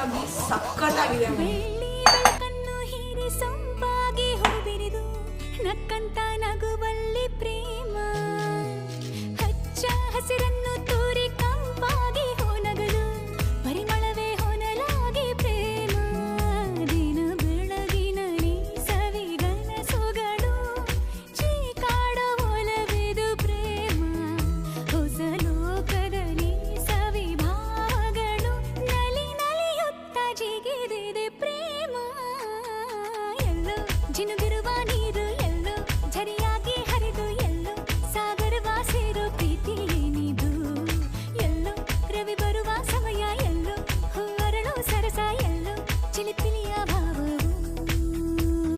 Family ಸಖತ್ತಾಗಿದೆ. ಬೆಳ್ಳಿ ಬೆಳಕನ್ನು ಹೀರಿ ಸೊಂಪಾಗಿ ಹೂಬಿರಿದು ನಕ್ಕಂತ ನಗುವಲ್ಲಿ ಪ್ರೇಮ, ಹಚ್ಚ ಹಸಿರನ್ನು ತೂರಿ ಕಂಪಾಗಿ ಹೊನಗಲು ಪರಿಮಳವೇ ಹೊನಲಾಗಿ ಪ್ರೇಮ. ದಿನ ಬೆಳಗಿನಲ್ಲಿ ಸವಿಗನಸುಗಳು ಚೀಕಾಡೋ ಒಲವಿದು ಪ್ರೇಮ. ಹೊಸ ಲೋಕದಲ್ಲಿ ಸವಿಭಾವಗಳು ನಲಿ ನಲಿಯುತ್ತ ಜಿಗಿದಿದೆ ಪ್ರೇಮ. ಎಲ್ಲೋ ಜಿನುಗು